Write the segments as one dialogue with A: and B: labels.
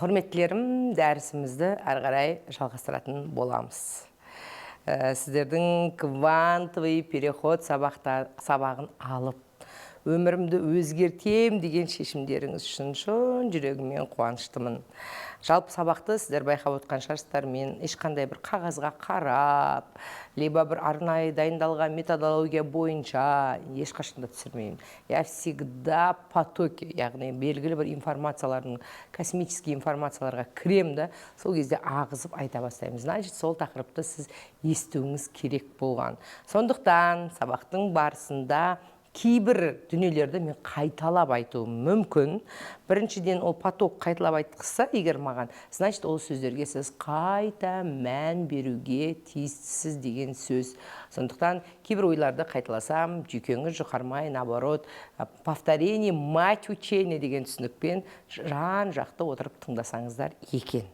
A: Құрметтілерім, дәрісімізді әрі қарай жалғастыратын боламыз. Сіздердің квантовый переход сабағын алып, өмірімді өзгертем деген шешімдеріңіз үшін шын жүрегіммен қуаныштымын. Жалпы сабақты сіздер байқап отқан шығарсыздар, мен ешқандай бір қағазға қарап, либо бір арнайы дайындалған методология бойынша ешқашанда түсірмеймін. Я всегда потоки, яғни белгілі бір информациялардың, космический информацияларға кірем да, сол кезде ағызып айта бастаймын. Значит, сол тақырыпты сіз естуіңіз керек болған. Сондықтан сабақтың барысында кейбір дүниелерді мен қайталап айтуым мүмкін. Біріншіден, ол поток қайталап айтқызса, егер маған, значит, ол сөздерге сіз қайта мән беруге тиістісіз деген сөз. Сондықтан кейбір ойларды қайталасам, жүйкеңіз жұқармай, наоборот, повторение мать учения деген түсінікпен жан жақты отырып тыңдасаңыздар екен.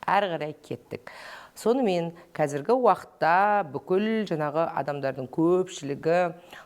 A: Әрі қарай кеттік. Сонымен қазіргі уақытта бүкіл жаңағы адамдардың көпшілігі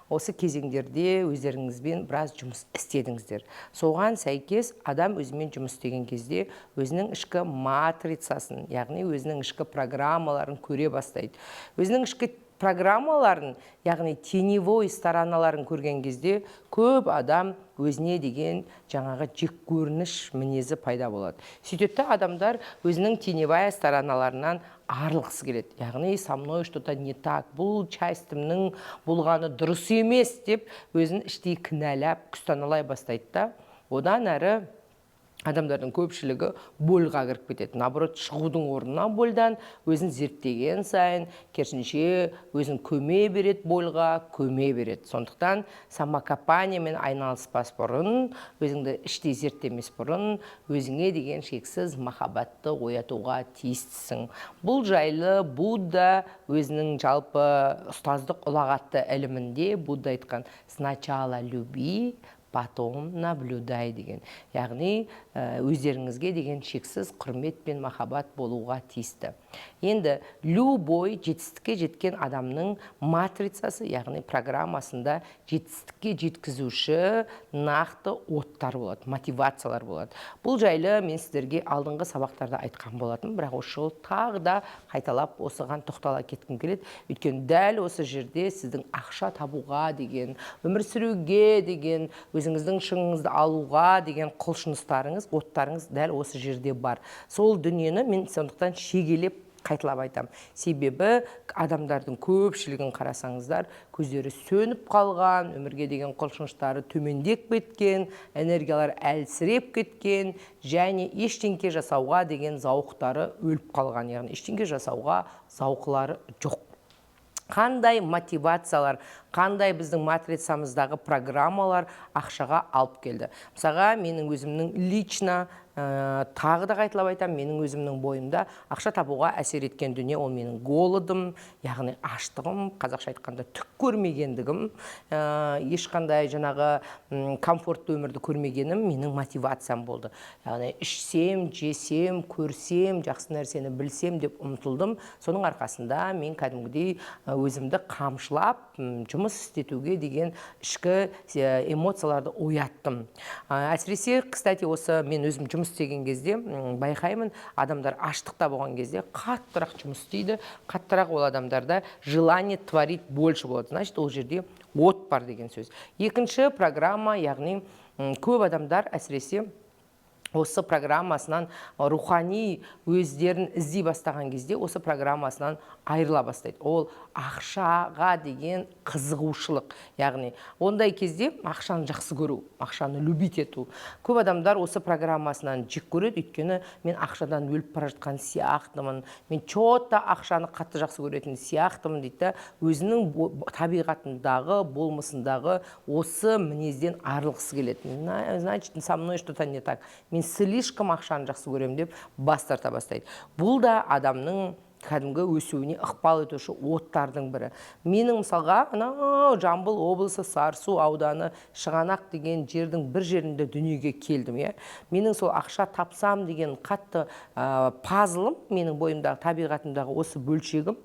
A: осы кезеңдерде өздеріңізбен біраз жұмыс істедіңіздер. Соған сәйкес адам өзімен жұмыс істеген кезде өзінің ішкі матрицасын, яғни өзінің ішкі программаларын көре бастайды. Өзінің ішкі программаларын, яғни теневой стороналарын көрген кезде көп адам өзіне деген жаңағы жеккөрініш мінезі пайда болады. Сөйтетті адамдар өзінің теневая стороналарынан арылғысы келеді. Яғни со мной что-то не так, бұл частімнің болғаны дұрыс емес деп өзін іштей кінәлап, күстаналай бастайды да. Одан әрі адамдардың көпшілігі больға кіріп кетеді. Наоборот, шығудың орнына больдан өзін зерттеген сайын, керісінше өзін көме береді, больға көме береді. Сондықтан самокопаниямен айналыспас бұрын, өзіңді іштей зерттемес бұрын, өзіңе деген шексіз махаббатты оятуға тиістісің. Бұл жайлы Будда өзінің жалпы ұстаздық ұлағатты ілімінде Будда айтқан «Сначала люби, потом наблюдай» деген. Яғни өздеріңізге деген шексіз құрмет пен махаббат болуға тиісті. Енді любой жетістікке жеткен адамның матрицасы, яғни программасында жетістікке жеткізуші нақты оттар болады, мотивациялар болады. Бұл жайлы мен сіздерге алдыңғы сабақтарда айтқан болатын, бірақ осы жол тағы да қайталап осыған тоқтала кеткім келеді. Өйткені дәл осы жерде сіздің ақша табуға деген, өмір сүруге деген, өзіңіздің шыңыңызды алуға деген құлшыныстарыңыз, оттарыңыз дәл осы жерде бар. Сол дүниені мен сондықтан шегелеп қайталап айтам. Себебі адамдардың көпшілігін қарасаңыздар, көздері сөніп қалған, өмірге деген құлшыныштары төмендеп кеткен, энергиялар әлсіреп кеткен, және ештеңке жасауға деген зауықтары өліп қалған. Яғни ештеңке жасауға зауқылары жоқ. Қандай мотивациялар, қандай біздің матрицамыздағы программалар ақшаға алып келді. Мысалға, менің өзімнің лично тағы да қайталап айтам, менің өзімнің бойымда ақша табуға әсер еткен дүние ол менің голодым, яғни аштығым, қазақша айтқанда түк көрмегендігім, ешқандай жаңағы комфортты өмірді көрмегенім менің мотивациям болды. Яғни ішсем, жесем, көрсем, жақсы нәрсені білсем деп ұмтылдым. Соның арқасында мен кәдімгідей өзімді қамшылап, жұмыс істетуге деген ішкі эмоцияларды ояттым. Әсіресе, кстати, осы мен өзім жұмыс істеген кезде байқаймын, адамдар аштықта болған кезде қаттырақ жұмыс істейді, қаттырақ ол адамдарда желание творить больше болады. Значит, ол жерде от бар деген сөз. Екінші программа, яғни көп адамдар әсіресе осы программасынан рухани өздерін іздей бастаған кезде осы программасынан айырыла бастайды. Ол ақшаға деген қызығушылық. Яғни, ондай кезде ақшаны жақсы көру, ақшаны любить ету. Көп адамдар осы программасынан жек көреді, өйткені мен ақшадан өліп бара жатқан сияқтымын, мен чотта ақшаны қатты жақсы көретін сияқтымын дейді, өзінің табиғатындағы, болмысындағы осы мінезден арылғысы келеді. Значит, со мной что-то не так. Мен слишком ақшаны жақсы көрем деп бас тарта бастайды. Бұл да адамның кәдімгі өсуіне ықпал етуші оттардың бірі. Менің мысалға анау Жамбыл облысы Сарысу ауданы Шығанақ деген жердің бір жерінде дүниеге келдім. Менің сол ақша тапсам деген қатты пазлым, менің бойымдағы табиғатымдағы осы бөлшегім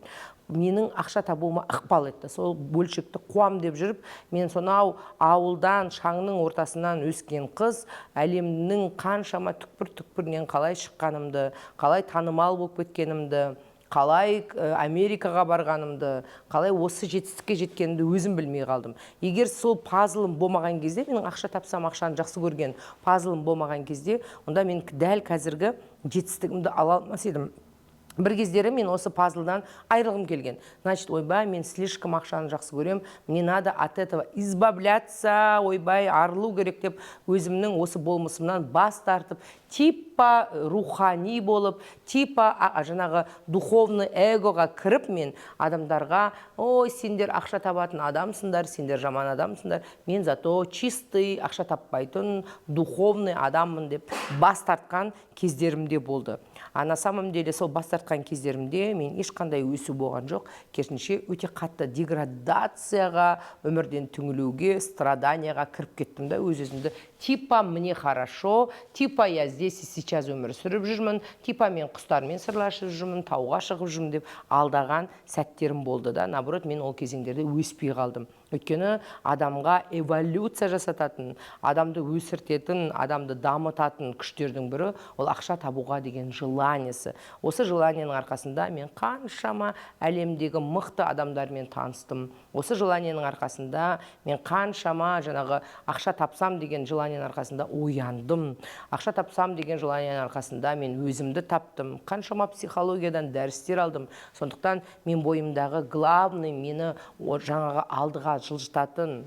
A: менің ақша табуыма ықпал етті. Сол бөлшекті қуам деп жүріп, мен сонау ауылдан, шаңның ортасынан өскен қыз, әлемнің қаншама түкпір-түкпірінен қалай шыққанымды, қалай танымал болып кеткенімді, қалай Америкаға барғанымды, қалай осы жетістікке жеткенімді өзім білмей қалдым. Егер сол пазлым болмаған кезде, менің ақша тапсам ақшаны жақсы көрген пазлым болмаған кезде, онда мен дәл қазіргі жетістігімді ала алмас едім. Бір кездері мен осы пазлдан айырылғым келген. Значит, ойбай, мен слишком ақшаны жақсы көрем, мне надо от этого избавляться, ойбай, арылу керек деп өзімнің осы болмысымнан бас тартып, типа рухани болып, типа жаңағы духовный эгоға кіріп мен адамдарға, ой, сендер ақша табатын адамсыңдар, сендер жаман адамсыңдар, мен зато чистый, ақша таппайтын, духовный адаммын деп бас тартқан кездерімде болды. А на самом деле сол бас тартқан кездерімде мен ешқандай өсу болған жоқ, керісінше өте қатты деградацияға, өмірден түңілуге, страданияға кіріп кеттім да, өз-өзімді типа мне хорошо, типа я здесь и сейчас өмір сүріп жүрмін, типа мен құстармен сырласып жүрмін, тауға шығып жүрмін деп алдаған сәттерім болды да. Наоборот, мен ол кезеңдерде өспей қалдым. Өйткені адамға эволюция жасататын, адамды өсіртетін, адамды дамытатын күштердің бірі ол ақша табуға деген желаниесі. Осы желанияның арқасында мен қаншама әлемдегі мықты адамдармен таныстым. Осы желанияның арқасында мен қаншама жаңағы ақша тапсам деген желанияның арқасында ояндым. Ақша тапсам деген желанияның арқасында мен өзімді таптым. Қаншама психологиядан дәрістер алдым. Сондықтан мен бойымдағы главный мені жаңағы алдыға жылжытатын,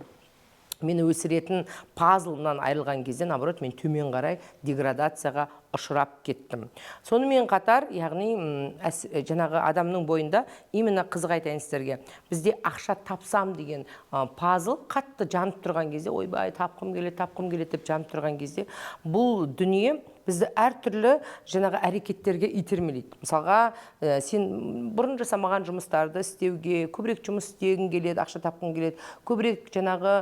A: мені өсіретін пазлымнан айырылған кезде, наоборот, мен төмен қарай деградацияға ұшырап кеттім. Сонымен қатар, яғни жаңағы адамның бойында именно қызық айтайын сіздерге, бізде ақша тапсам деген пазл қатты жанып тұрған кезде, ойбай, тапқым келеді деп жанып тұрған кезде, бұл дүние бізді әртүрлі жаңағы әрекеттерге итермелейді. Мысалға, сен бұрын жасамаған жұмыстарды істеуге, көбірек жұмыс істегің келеді, ақша тапқың келеді, көбірек жаңағы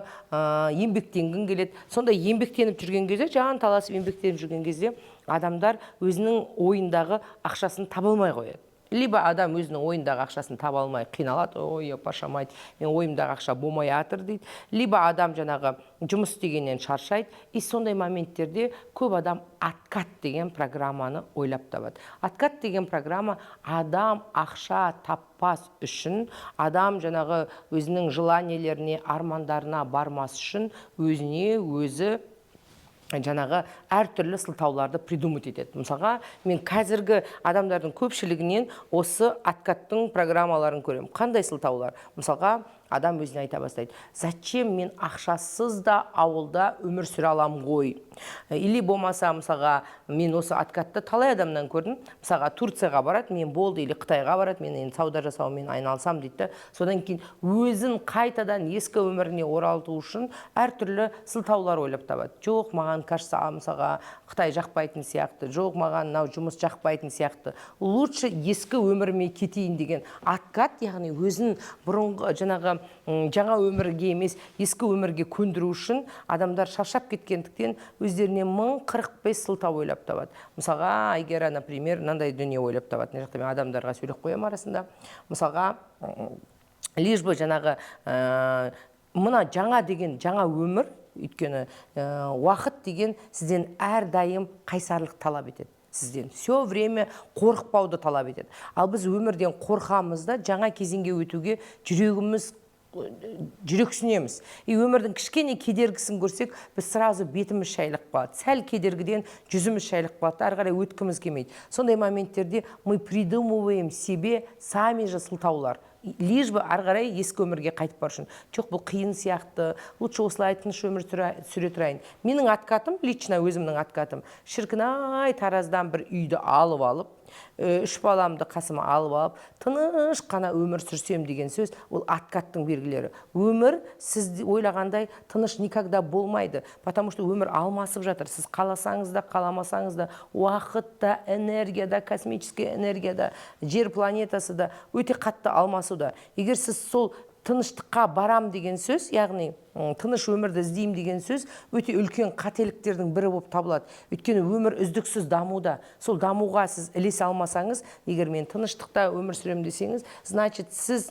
A: еңбектенгің келеді. Сонда еңбектеніп жүрген кезде, жан таласып еңбектеніп жүрген кезде, адамдар өзінің ойындағы ақшасын таба алмай қояды. Либо адам өзінің ойындағы ақшасын таба алмай қиналады, ой, пашамайды, мен ойымдағы ақша болмай жатыр дейді. Либо адам жаңағы жұмыс істегеннен шаршайды. И сондай моменттерде көп адам откат деген программаны ойлап табады. Откат деген программа адам ақша таппас үшін, адам жаңағы өзінің желаниелеріне, армандарына бармас үшін өзіне өзі жаңағы әртүрлі сылтауларды придумать етеді. Мысалға, мен қазіргі адамдардың көпшілігінен осы откаттың программаларын көремін. Қандай сылтаулар? Мысалға, адам өзіне айта бастайды: зачем мен ақшасыз да ауылда өмір сүре алам ғой? Или болмаса, мысалға, мен осы откатты талай адамнан көрдім. Мысалға, Турцияға барады, мен болды, или Қытайға барады, мен енді сауда жасаумен айналысам дейді. Содан кейін өзін қайтадан ескі өміріне оралту үшін әртүрлі сылтаулар ойлап табады. Жоқ, маған кажется, мысалға, Қытай жақпайтын сияқты, жоқ, маған мынау жұмыс жақпайтын сияқты. Лучше ескі өміріме кетейін деген откат, яғни өзін бұрынғы жаңағы жаңа өмірге емес, ескі өмірге көндіру үшін адамдар шаршап кеткендіктен өздеріне 1045 сылтау ойлап табады. Мысалға, Айгера, например, мынандай дүние ойлап табады. Мына жақта мен адамдарға сөйлеп қоямын арасында. Мысалға, лишь бы жаңағы мына жаңа деген жаңа өмір, өйткені уақыт деген сізден әрдайым қайсарлық талап етеді. Сізден все время қорықпауды талап етеді. Ал біз өмірден қорқамыз да, жаңа кезеңге өтуге жүрегіміз жүрексінеміз. Өмірдің кішкене кедергісін көрсек, біз сразу бетіміз шайлық қалады. Сәл кедергіден жүзіміз шайлық қалады, ары қарай өткіміз келмейді. Сондай моменттерде мы придумываем себе сами же сылтаулар. лишь бы ары қарай ескі өмірге қайтып бар үшін. Жоқ, бұл қиын сияқты, лучше осылай тыныш өмір сүре тұрайын. Менің откатым, лично өзімнің откатым, шіркін-ай, Тараздан бір үйді алып, 3 баламды қасыма алып, тыныш қана өмір сүрсем деген сөз, ол откаттың белгілері. Өмір сіз ойлағандай тыныш никогда болмайды, потому что өмір алмасып жатыр. Сіз қаласаңыз да, қаламасаңыз да, уақытта, энергияда, космическая энергияда, жер планетасы да өте қатты алмасуда. Егер сіз сол тыныштыққа барам деген сөз, яғни тыныш өмірді іздейм деген сөз, өте үлкен қателіктердің бірі болып табылады. Өйткені өмір үздіксіз дамуда. Сол дамуға сіз ілесе алмасаңыз, егер мен тыныштықта өмір сүрем десеңіз, значит, сіз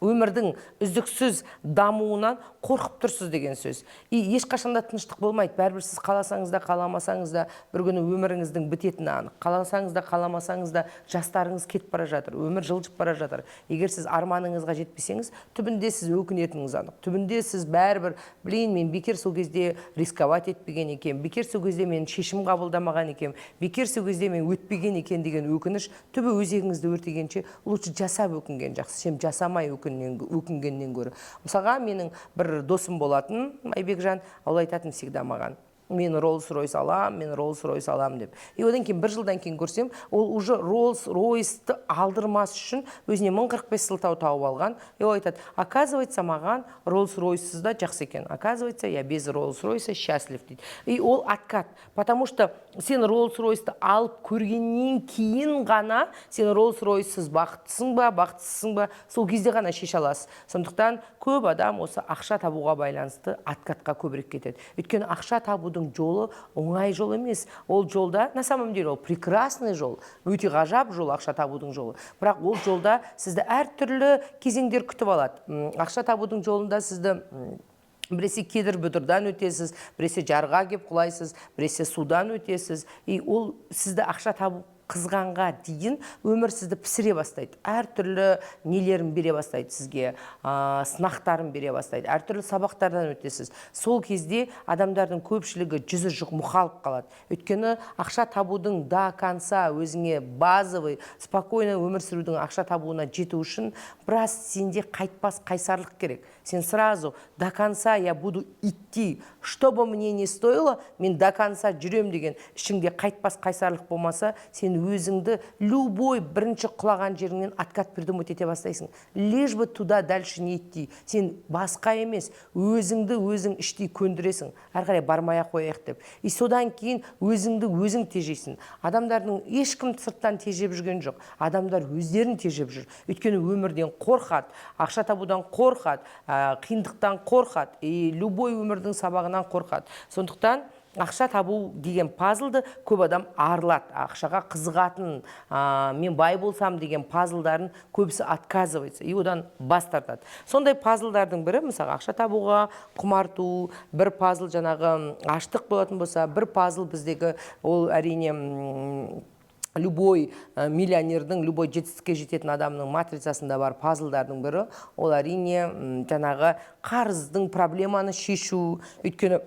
A: өмірдің үздіксіз дамуынан қорқып тұрсыз деген сөз. И ешқашанда тыныштық болмайды. Бәрібір сіз қаласаңыз да, қаламасаңыз да, бір күні өміріңіздің бітетіні анық. Қаласаңыз да, қаламасаңыз да, жастарыңыз кетіп бара жатыр, өмір жылжып бара жатыр. Егер сіз арманыңызға жетпесеңіз, түбінде сіз өкінетініңіз анық. Түбінде сіз бәрібір, мен бекер сол кезде рисковать етпеген екен, бекер сол кезде мен шешім қабылдамаған екен, бекер сол кезде мен өтпеген екен деген өкініш түбі өзегіңізді өртегенше, лучше жасап өкінген жақсы, сен жасамай өкінгеннен көрі. Мысалға, менің бір досым болатын, Айбекжан, ол айтатын всегда маған: мен Rolls-Royce алам, мен Rolls-Royce алам деп. И одан кейін бір жылдан кейін көрсем, ол уже Rolls-Royce'ты алдырмас үшін өзіне 1045 сылтау тауып алған. И ол айтады: оказывается, маған Rolls-Royce'сыз да жақсы екен. Оказывается, я без Rolls-Royce счастлив дейді. И ол откат. Потому что сен Rolls-Royce'ты алып көргеннен кейін ғана сен Rolls-Royce'сыз бақыттысың ба, бақытсызсың ба, сол кезде ғана шеше аласыз. Сондықтан көп адам осы ақша табуға байланысты откатқа көбірек кетеді. Өйткені ақша табудың жолы оңай жол емес. Ол жолда, на самом деле, ол прекрасный жол, өте ғажап жол ақша табудың жолы. Бірақ ол жолда сізді әртүрлі кезеңдер күтіп алады. Ақша табудың жолында сізді біресе кедір бүдірдан өтесіз, біресе жарға кеп құлайсыз, біресе судан өтесіз. И ол сізді ақша табу қызғанға дейін өмір сізді пісіре бастайды. Әртүрлі нелерін бере бастайды сізге, сынақтарын бере бастайды. Әртүрлі сабақтардан өтесіз. Сол кезде адамдардың көпшілігі жүзі жұқ мұқалып қалады. Өйткені ақша табудың до конца өзіңе базовый, спокойно өмір сүрудің ақша табуына жету үшін біраз сенде қайтпас қайсарлық керек. Сен сразу до конца я буду идти, что бы мне не стоило, мен до конца жүрем деген ішіңде қайтпас қайсарлық болмаса, сен өзіңді любой бірінші құлаған жеріңнен откат придумать ете бастайсың. Лишь бы туда дальше не идти. Сен басқа емес, өзіңді өзің іштей көндіресің. Әрі қарай бармай-ақ қояйық деп. И содан кейін өзіңді өзің тежейсің. Адамдардың ешкім сырттан тежеп жүрген жоқ. Адамдар өздерін тежеп жүр. Өйткені өмірден қорқады, ақша табудан қорқады, қиындықтан қорқады, любой өмірдің сабағынан қорқады. Сондықтан ақша табу деген пазлды көп адам арылады. Ақшаға қызығатын, мен бай болсам деген пазлдарын көбісі отказывается, и одан бас тартады. Сондай пазлдардың бірі, мысалы, ақша табуға құмарту, бір пазл жаңағы аштық болатын болса, бір пазл біздегі ол әрине любой миллионердің, любой жетістікке жететін адамның матрицасында бар пазлдардың бірі, ол әрине жаңағы қарыздың проблеманы шешу. Өйткені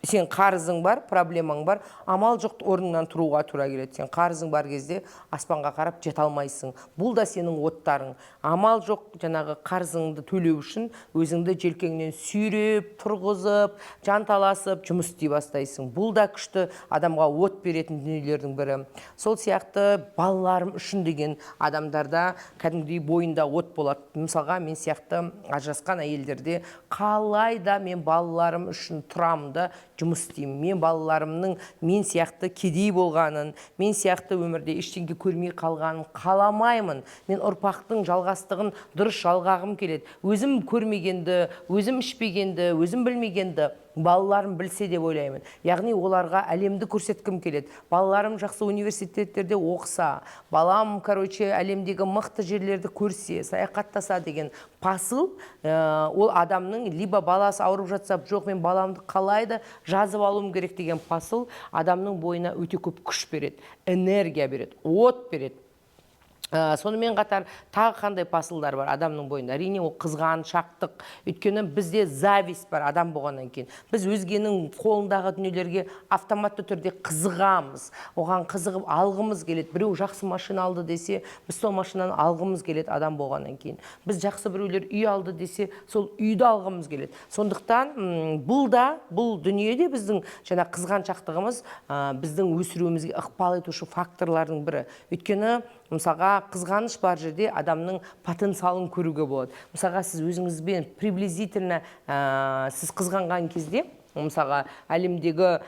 A: сен қарызың бар, проблемаң бар, амал жоқ орныңнан тұруға тура келеді. Сен қарызың бар кезде аспанға қарап жете алмайсың. Бұл да сенің оттарың. Амал жоқ жаңағы қарызыңды төлеу үшін өзіңді желкеңнен сүйреп, тұрғызып, жанталасып, жұмыс істей бастайсың. Бұл да күшті адамға от беретін дүниелердің бірі. Сол сияқты балаларым үшін деген адамдарда кәдімгідей бойында от болады. Мысалға, мен сияқты ажырасқан әйелдерде қалайда мен балаларым үшін тұрамды жұмыс істеймін. Мен балаларымның мен сияқты кедей болғанын, мен сияқты өмірде ештеңе көрмей қалғанын қаламаймын. Мен ұрпақтың жалғастығын дұрыс жалғағым келеді. Өзім көрмегенді, өзім ішпегенді, өзім білмегенді балаларым білсе деп ойлаймын. Яғни оларға әлемді көрсеткім келеді. Балаларым жақсы университеттерде оқыса, балам, әлемдегі мықты жерлерді көрсе, саяхаттаса деген пасыл, ол адамның либо баласы ауырып жатса, жоқ, мен баламды қалайда жазып алуым керек деген пасыл адамның бойына өте көп күш береді, энергия береді, от береді. Сонымен қатар тағы қандай пасылдар бар адамның бойында? Әрине ол қызғаншақтық. Өйткені бізде зависть бар адам болғаннан кейін. Біз өзгенің қолындағы дүниелерге автоматты түрде қызығамыз. Оған қызығып алғымыз келеді. Біреу жақсы машина алды десе, біз сол машинаны алғымыз келеді адам болғаннан кейін. Біз жақсы біреулер үй алды десе, сол үйді алғымыз келеді. Сондықтан бұл дүниеде біздің жаңа қызғаншақтығымыз біздің өсіруімізге ықпал етуші факторлардың бірі. Өйткені мысалға қызғаныш бар жерде адамның потенциалын көруге болады. Мысалға сіз өзіңізбен приблизительно сіз қызғанған кезде мысалға әлемдегі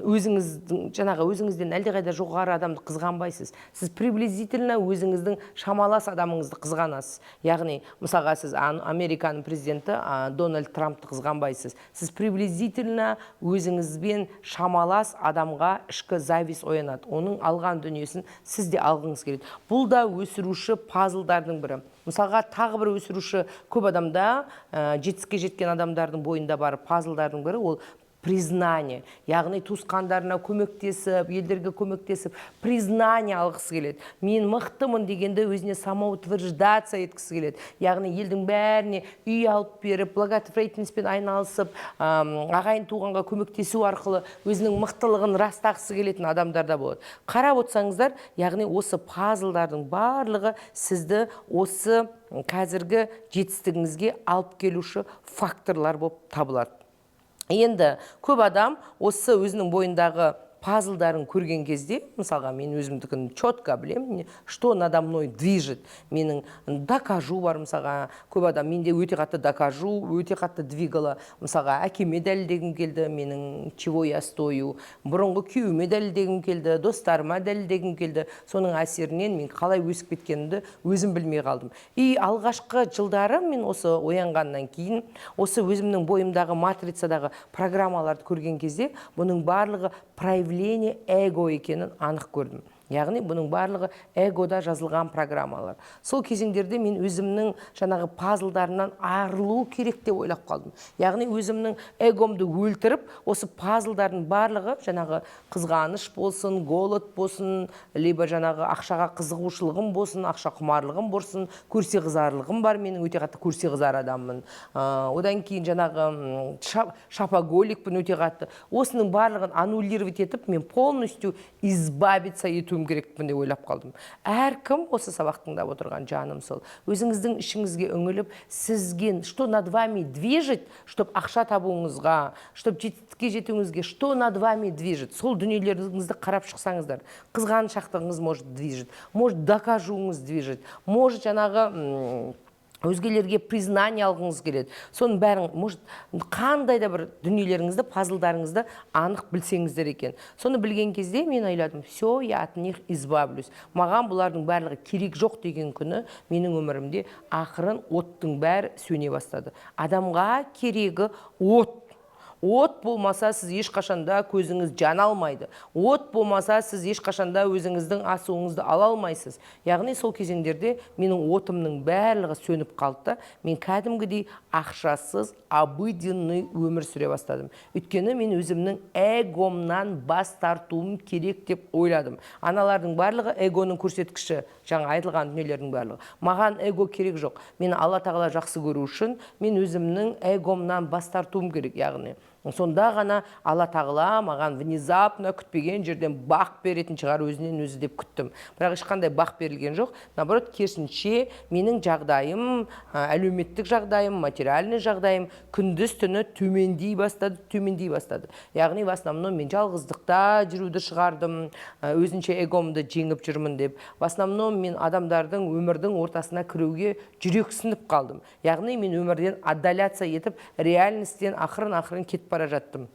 A: өзіңізден әлдеқайда жоғары адамды қызғанбайсыз. Сіз приблизительно өзіңіздің шамалас адамыңызды қызғанасыз. Яғни, мысалға сіз Американың президенті Дональд Трампты қызғанбайсыз. Сіз приблизительно өзіңізбен шамалас адамға ішкі зависть оянады. Оның алған дүниесін сіз де алғыңыз келеді. Бұл да өсіруші пазлдардың бірі. Мысалға тағы бір өсіруші көп адамда, жетістікке жеткен адамдардың бойында бар пазлдардың бірі ол признание, яғни туысқандарына көмектесіп, елдерге көмектесіп, признание алғысы келеді. Мен мықтымын дегенде өзіне самоутверждаться еткісі келеді. Яғни елдің бәріне үй алып беріп, благотворительностьпен айналысып, ағайын туғанға көмектесу арқылы өзінің мықтылығын растағысы келетін адамдар да болады. Қарап отырсаңыздар, яғни осы пазлдардың барлығы сізді осы қазіргі жетістігіңізге алып келуші факторлар болып табылады. Енді көп адам осы өзінің бойындағы пазлдарын көрген кезде, мысалға мен өзімдікін четко білемін, что надо мной движет. Менің докажу бар, мысалға көп адам менде өте қатты докажу, өте қатты двигала. Мысалға әкеме дәлелдегім келді, менің чего я стою, бұрынғы күйеуіме дәлелдегім келді, достарыма дәлелдегім келді. Соның әсерінен мен қалай өсіп кеткенімді өзім білмей қалдым. И алғашқы жылдары мен осы оянғаннан кейін, осы өзімнің бойымдағы матрицадағы программаларды көрген кезде, бұның барлығы проявление эго екенін анық көрдім. Яғни бұның барлығы эгода жазылған программалар. Сол кезеңдерде мен өзімнің жаңағы пазлдарынан арылу керек деп ойлап қалдым. Яғни өзімнің эгомды өлтіріп, осы пазлдардың барлығы жаңағы қызғаныш болсын, голод болсын, либо жаңағы ақшаға қызығушылығым болсын, ақша құмарлығым болсын, көрсе қызарлығым бар, менің өте қатты көрсе қызар адаммын. Одан кейін жаңағы шапоголикпін өте қатты. Осының барлығын аннулировать етіп, мен полностью избавиться етуім керекпін деп ойлап қалдым. Әркім осы сабақты тыңдап отырған жаным сол. Өзіңіздің ішіңізге үңіліп, сізге что над вами движет, чтобы ақша табуыңызға, чтобы жетістікке жетуіңізге, что над вами движет. Сол дүниелеріңізді қарап шықсаңыздар. Қызғаншақтығыңыз может движет, может докажуыңыз движет, может жаңағы өзгелерге признание алғыңыз келеді. Соның бәрін, может, қандай да бір дүниелеріңізді, пазлдарыңызды анық білсеңіздер екен. Соны білген кезде мен ойладым, все, я от них избавлюсь. Маған бұлардың барлығы керек жоқ деген күні менің өмірімде ақырын оттың бәрі сөне бастады. Адамға керегі от. От болмаса сіз ешқашанда көзіңіз жана алмайды. От болмаса сіз ешқашанда өзіңіздің асуыңызды ала алмайсыз. Яғни сол кезеңдерде менің отымның барлығы сөніп қалды. Мен кәдімгідей ақшасыз, обыденный өмір сүре бастадым. Өйткені мен өзімнің эгомнан бас тартуым керек деп ойладым. Аналардың барлығы эгоның көрсеткіші, жаңа айтылған дүниелердің барлығы. Маған эго керек жоқ. Мені Алла тағала жақсы көру үшін мен өзімнің эгомнан бас тартуым керек, яғни. Сонда ғана Алла тағала маған внезапно күтпеген жерден бақ беретін шығар өзінен өзі деп күттім. Бірақ ешқандай бақ берілген жоқ. Наоборот, керісінше менің жағдайым, әлеуметтік жағдайым, материальный жағдайым күндіз түні төмендей бастады. Яғни в основном мен жалғыздықта жүруді шығардым, өзінше эгомды жеңіп жүрмін деп. В основном мен адамдардың өмірдің ортасына кіруге жүрексініп қалдым. Яғни мен өмірден отдаляться етіп, реальностьтен ақырын кетіп бара жаттым.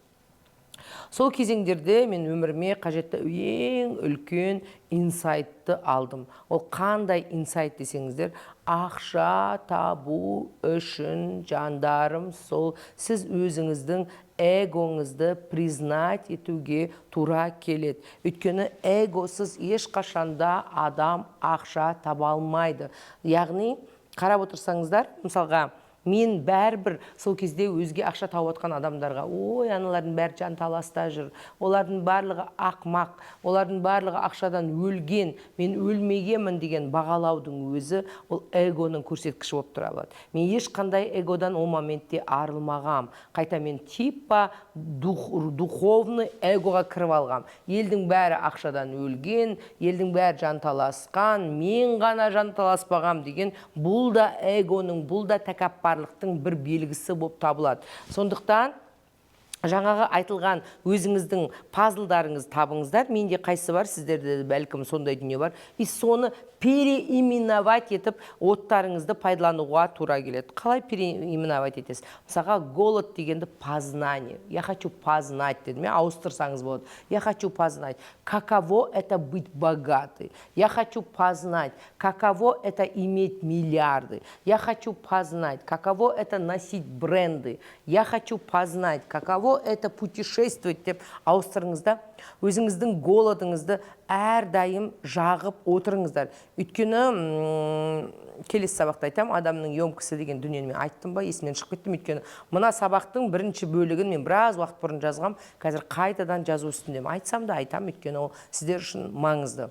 A: Сол кезеңдерде мен өміріме қажетті ең үлкен инсайтты алдым. Ол қандай инсайт десеңіздер, ақша табу үшін жандарым сол сіз өзіңіздің эгоңызды признать етуге тура келеді. Өйткені эгосыз ешқашанда адам ақша таба алмайды. Яғни, қарап отырсаңыздар, мысалға, мен бәрібір сол кезде өзге ақша тауып отқан адамдарға, ой, аналардың бәрі жанталаста жүр, олардың барлығы ақмақ, олардың барлығы ақшадан өлген, мен өлмегенмін деген бағалаудың өзі ол эгоның көрсеткіші болып тұра алады. Мен ешқандай эгодан ол моментте арылмағам. Қайта мен типа духовный эгоға кіріп алғам. Елдің бәрі ақшадан өлген, елдің бәрі жанталасқан, мен ғана жанталаспағам деген бұл да эгоның, бұл да тәкаппарлықтың бір белгісі болып табылады. Сондықтан жаңағы айтылған өзіңіздің пазлдарыңыз табыңыздар. Менде қайсы бар, сіздерде бәлкім сондай дүние бар. И соны переименовать етіп, оттарыңызды пайдалануға тура келеді. Қалай переименовать етесіз? Мысалға, голод дегенді познание. Я хочу познать дедім. Ауыстырсаңыз болады. Я хочу познать, каково это быть богатой. Я хочу познать, каково это иметь миллиарды. Я хочу познать, каково это носить бренды. Я хочу познать, каково это путешествовать деп ауыстырыңызда, өзіңіздің голодыңызды әрдайым жағып отырыңыздар. Өйткені келесі сабақта айтам, адамның емкісі деген дүниені мен айттым ба, есімнен шығып кеттім. Өйткені мына сабақтың бірінші бөлігін мен біраз уақыт бұрын жазғам, қазір қайтадан жазу үстіндемін. Айтсам да айтам, өйткені ол сіздер үшін маңызды.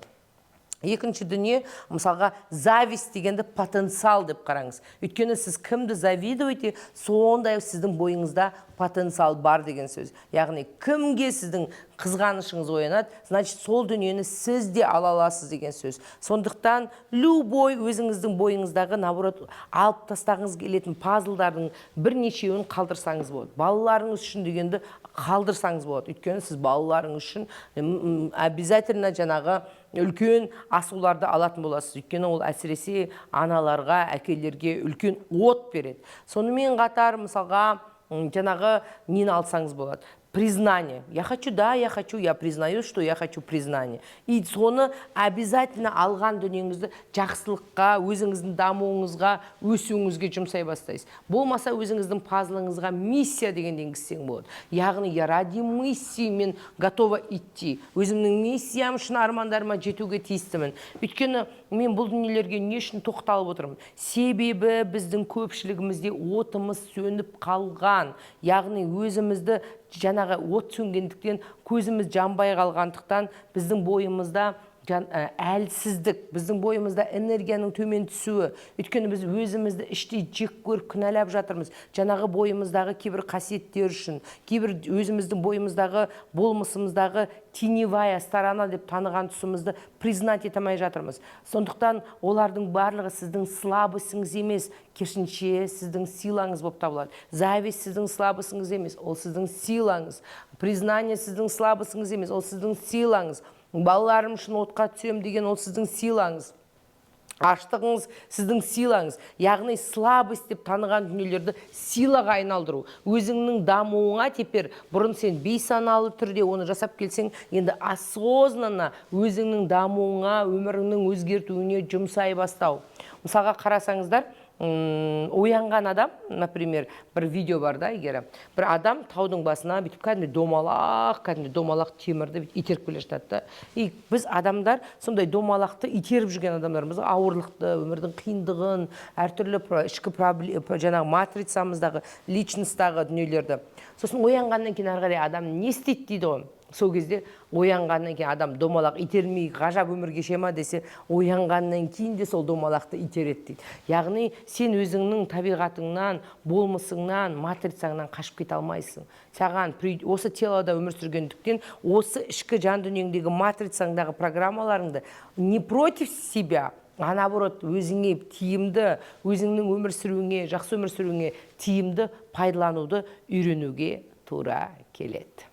A: Екінші дүние, мысалға, зависть дегенді потенциал деп қараңыз. Өйткені сіз кімді завидуете, сондай сіздің бойыңызда потенциал бар деген сөз. Яғни, кімге сіздің қызғанышыңыз оянады, значит, сол дүниені сіз де ала аласыз деген сөз. Сондықтан, любой өзіңіздің бойыңыздағы, наоборот, алып тастағыңыз келетін пазлдардың бірнешеуін қалдырсаңыз болады. Балаларыңыз үшін дегенді қалдырсаңыз болады. Өйткені сіз балаларыңыз үшін обязательно жаңағы үлкен асуларды алатын боласыз. Өйткені ол әсіресе аналарға, әкелерге үлкен от береді. Сонымен қатар, мысалға, жаңағы нені алсаңыз болады? Признание. Я хочу, да, я хочу, я признаю, что я хочу признание. И соны обязательно алған дүниеңізді жақсылыққа, өзіңіздің дамуыңызға, өсуіңізге жұмсай бастайсыз. Болмаса өзіңіздің пазлыңызға миссия деген енгізсең болады. Яғни, я ради миссии мен готова идти. Өзімнің миссиям үшін армандарыма жетуге тиістімін. Өйткені мен бұл дүниелерге не үшін тоқталып отырмын? Себебі біздің көпшілігімізде отымыз сөніп қалған. Яғни өзімізді жаңағы от сөнгендіктен көзіміз жанбай қалғандықтан біздің бойымызда әлсіздік, біздің бойымызда энергияның төмен түсуі. Өйткені біз өзімізді іштей жек көріп кінәлап жатырмыз. Жаңағы бойымыздағы кейбір қасиеттер үшін, кейбір өзіміздің бойымыздағы болмысымыздағы теневая сторона деп таныған тұсымызды признать ете алмай жатырмыз. Сондықтан олардың барлығы сіздің слабысыңыз емес, керісінше сіздің силаңыз болып табылады. Зависть сіздің слабысыңыз емес, ол сіздің силаңыз. Признание сіздің слабысыңыз емес, ол сіздің силаңыз. Балаларым үшін отқа түсем деген ол сіздің силаңыз. Аштығыңыз сіздің силаңыз. Яғни слабость деп таныған дүниелерді силаға айналдыру. Өзіңнің дамуыңа тепер бұрын сен бейсаналы түрде оны жасап келсең, енді осознанно өзіңнің дамуыңа, өміріңнің өзгертуіне жұмсай бастау. Мысалға қарасаңыздар, оянған адам, например, бір видео бар да, егер бір адам таудың басына бүйтіп кәдімгі домалақ темірді итеріп келе жатады. И біз адамдар сондай домалақты итеріп жүрген адамдарымыз, ауырлықты, өмірдің қиындығын, әртүрлі ішкі жаңағы матрицамыздағы, личностағы дүниелерді. Сосын оянғаннан кейін ары қарай адам не істейді дейді ғой. Сол кезде оянғаннан кейін адам домалақ итермей ғажап өмір кеше ма десе, оянғаннан кейін де сол домалақты итереді дейді. Яғни сен өзіңнің табиғатыңнан, болмысыңнан, матрицаңнан қашып кете алмайсың. Саған осы телода өмір сүргендіктен, осы ішкі жан дүниеңдегі матрицаңдағы программаларыңды не против себя, а наоборот өзіңе тиімді, өзіңнің өмір сүруіңе, жақсы өмір сүруіңе тиімді пайдалануды үйренуге тура келеді.